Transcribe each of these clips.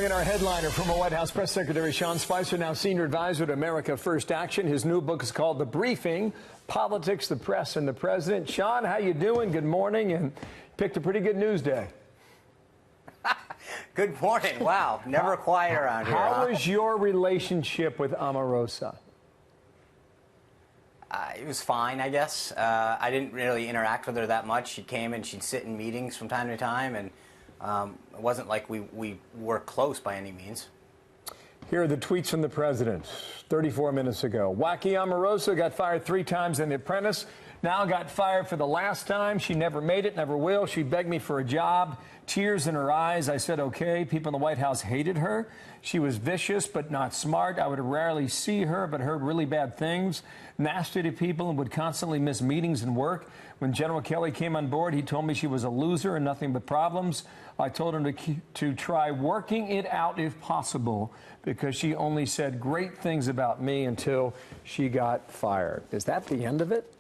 And our headliner, former White House Press Secretary Sean Spicer, now senior advisor to America First Action. His new book is called The Briefing: Politics, the Press, and the President. Sean, how you doing? Good morning, and picked a pretty good news day. Good morning. Wow, never quiet around here. How was your relationship with Omarosa? It was fine, I guess. I didn't really interact with her that much. She came and she'd sit in meetings from time to time, and it wasn't like we were close by any means. Here are the tweets from the president 34 minutes ago. Wacky Omarosa got fired 3 times in The Apprentice. Now got fired for the last time. She never made it, never will. She begged me for a job. Tears in her eyes. I said, okay. People in the White House hated her. She was vicious but not smart. I would rarely see her but heard really bad things. Nasty to people and would constantly miss meetings and work. When General Kelly came on board, he told me she was a loser and nothing but problems. I told him to try working it out if possible, because she only said great things about me until she got fired. Is that the end of it?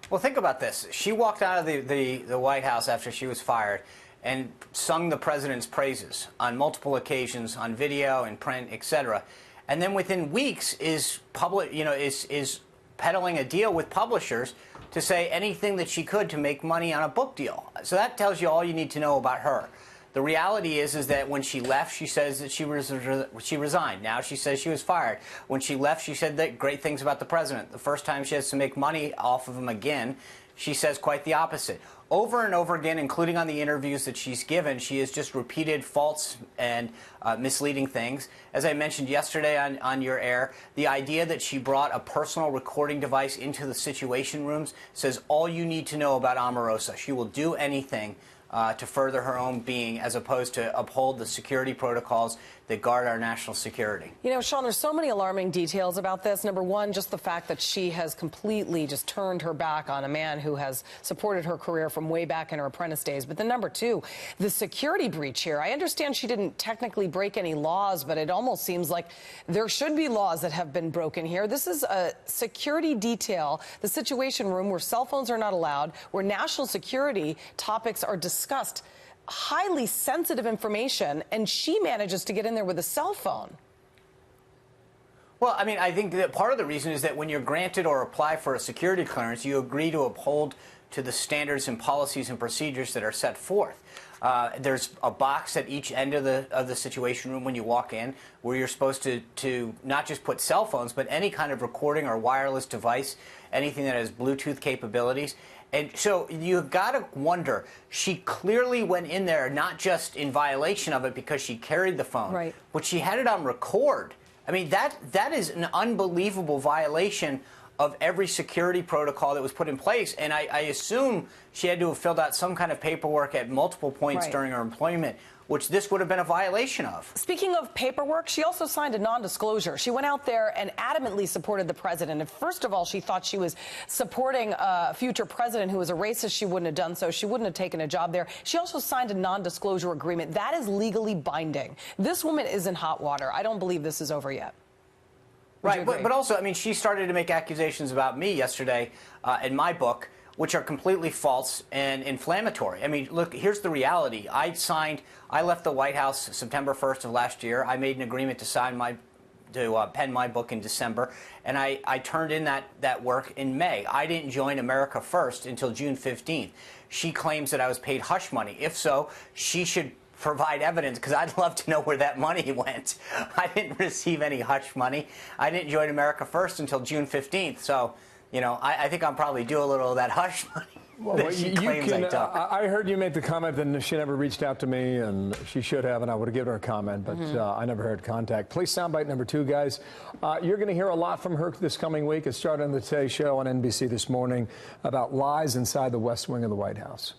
Well, think about this. She walked out of the White House after she was fired and sung the president's praises on multiple occasions, on video and print, etc. And then within weeks is peddling a deal with publishers to say anything that she could to make money on a book deal. So that tells you all you need to know about her. The reality is that when she left, she says that she resigned. Now she says she was fired. When she left, she said that great things about the president. The first time she has to make money off of him again, she says quite the opposite. Over and over again, including on the interviews that she's given, she has just repeated false and misleading things. As I mentioned yesterday on your air, the idea that she brought a personal recording device into the Situation Rooms says all you need to know about Omarosa. She will do anything to further her own being, as opposed to uphold the security protocols that guard our national security. You know, Sean, there's so many alarming details about this. Number one, just the fact that she has completely just turned her back on a man who has supported her career from way back in her Apprentice days. But then number two, the security breach here. I understand she didn't technically break any laws, but it almost seems like there should be laws that have been broken here. This is a security detail, the Situation Room, where cell phones are not allowed, where national security topics are discussed. Highly sensitive information, and she manages to get in there with a cell phone. Well, I mean, I think that part of the reason is that when you're granted or apply for a security clearance, you agree to uphold to the standards and policies and procedures that are set forth. There's a box at each end of the Situation Room when you walk in, where you're supposed to not just put cell phones, but any kind of recording or wireless device, anything that has Bluetooth capabilities. And so you've got to wonder, she clearly went in there not just in violation of it because she carried the phone, right, but she had it on record. I mean, that is an unbelievable violation of every security protocol that was put in place. And I assume she had to have filled out some kind of paperwork at multiple points during her employment, which this would have been a violation of. Speaking of paperwork, she also signed a non-disclosure. She went out there and adamantly supported the president. And first of all, she thought she was supporting a future president who was a racist. She wouldn't have done so. She wouldn't have taken a job there. She also signed a non-disclosure agreement. That is legally binding. This woman is in hot water. I don't believe this is over yet. Right, but also, I mean, she started to make accusations about me yesterday in my book, which are completely false and inflammatory. I mean, look, here's the reality. I left the White House September 1st of last year. I made an agreement to pen my book in December, and I turned in that work in May. I didn't join America First until June 15th. She claims that I was paid hush money. If so, she should provide evidence, because I'd love to know where that money went. I didn't receive any hush money. I didn't join America First until June 15th. So, you know, I think I'm probably due a little of that hush money. Well, I heard you make the comment that she never reached out to me, and she should have, and I would have given her a comment, but I never heard contact. Police soundbite number 2, guys. You're going to hear a lot from her this coming week. It started on the Today Show on NBC this morning about lies inside the West Wing of the White House.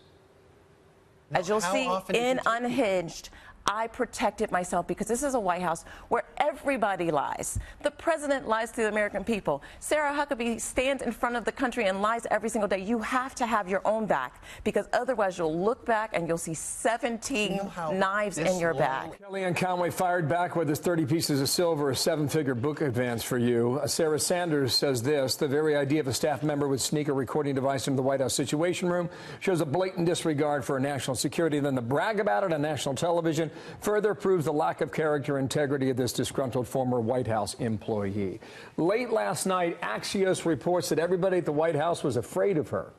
As you'll see in Unhinged, I protected myself because this is a White House where everybody lies. The president lies to the American people. Sarah Huckabee stands in front of the country and lies every single day. You have to have your own back, because otherwise you'll look back and you'll see 17 knives in your back. Kellyanne Conway fired back with his 30 pieces of silver, a 7-figure book advance for you. Sarah Sanders says this: the very idea of a staff member would sneak a recording device into the White House Situation Room shows a blatant disregard for national security. Then to brag about it on national television further proves the lack of character and integrity of this disgruntled former White House employee. Late last night, Axios reports that everybody at the White House was afraid of her.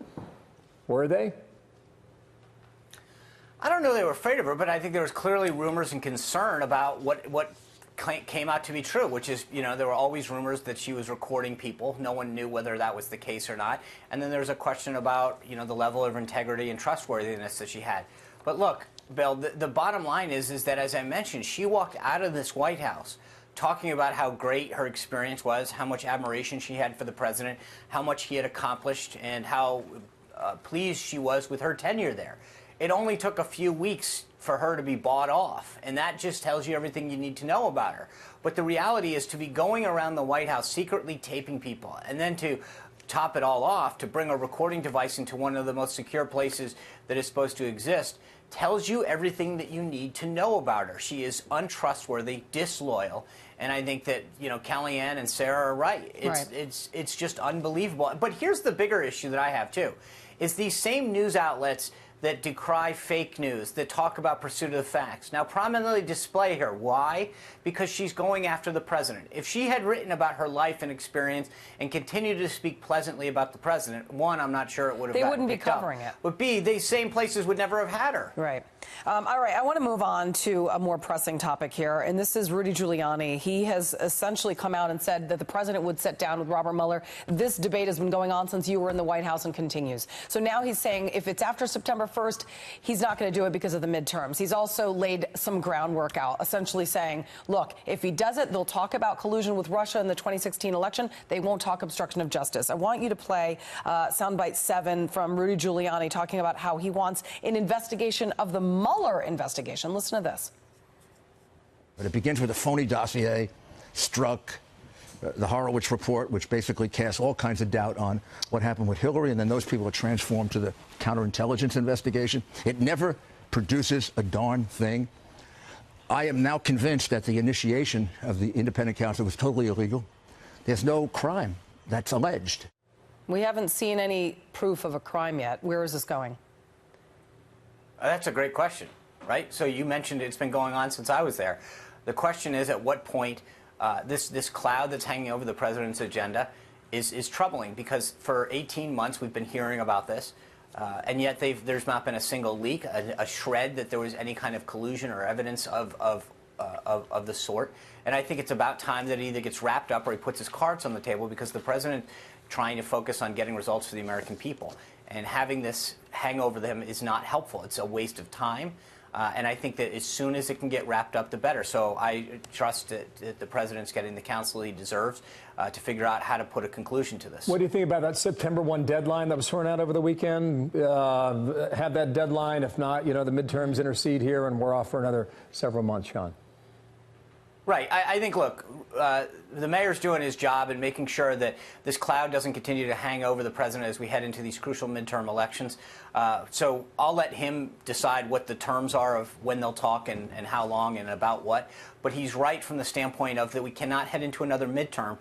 Were they? I don't know they were afraid of her, but I think there was clearly rumors and concern about what came out to be true, which is, there were always rumors that she was recording people. No one knew whether that was the case or not. And then there's a question about, the level of integrity and trustworthiness that she had. But look, Bill, the bottom line is that, as I mentioned, she walked out of this White House talking about how great her experience was, how much admiration she had for the president, how much he had accomplished, and how pleased she was with her tenure there. It only took a few weeks for her to be bought off, and that just tells you everything you need to know about her. But the reality is, to be going around the White House secretly taping people, and then to top it all off, to bring a recording device into one of the most secure places that is supposed to exist, tells you everything that you need to know about her. She is untrustworthy, disloyal, and I think that, Kellyanne and Sarah are right. It's just unbelievable. But here's the bigger issue that I have, too, is these same news outlets that decry fake news, that talk about pursuit of the facts, now prominently display her. Why? Because she's going after the president. If she had written about her life and experience and continued to speak pleasantly about the president, one, I'm not sure it would have They wouldn't be covering it. But B, these same places would never have had her. Right. All right, I want to move on to a more pressing topic here, and this is Rudy Giuliani. He has essentially come out and said that the president would sit down with Robert Mueller. This debate has been going on since you were in the White House and continues. So now he's saying if it's after September 1st, he's not going to do it because of the midterms. He's also laid some groundwork out, essentially saying, look, if he does it, they'll talk about collusion with Russia in the 2016 election. They won't talk obstruction of justice. I want you to play soundbite 7 from Rudy Giuliani talking about how he wants an investigation of the Mueller investigation. Listen to this. But it begins with a phony dossier, Strzok, the Horowitz report, which basically casts all kinds of doubt on what happened with Hillary, and then those people are transformed to the counterintelligence investigation. It never produces a darn thing. I am now convinced that the initiation of the independent counsel was totally illegal. There's no crime that's alleged. We haven't seen any proof of a crime yet. Where is this going? That's a great question, right? So you mentioned it's been going on since I was there. The question is, at what point this cloud that's hanging over the president's agenda is troubling, because for 18 months we've been hearing about this, and yet there's not been a single leak, a shred that there was any kind of collusion or evidence of the sort. And I think it's about time that it either gets wrapped up or he puts his cards on the table, because the president trying to focus on getting results for the American people. And having this hang over them is not helpful. It's a waste of time. And I think that as soon as it can get wrapped up, the better. So I trust that the president's getting the counsel he deserves to figure out how to put a conclusion to this. What do you think about that September 1 deadline that was thrown out over the weekend? Have that deadline. If not, the midterms intercede here, and we're off for another several months, Sean. Right. I think, look, the mayor's doing his job and making sure that this cloud doesn't continue to hang over the president as we head into these crucial midterm elections. So I'll let him decide what the terms are of when they'll talk and how long and about what. But he's right from the standpoint of that we cannot head into another midterm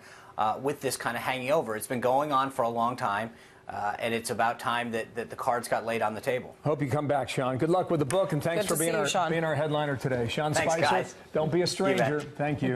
with this kind of hanging over. It's been going on for a long time. And it's about time that the cards got laid on the table. Hope you come back, Sean. Good luck with the book, and thanks for being our headliner today. Sean Thanks, Spicer, guys. don't be a stranger. Thank you.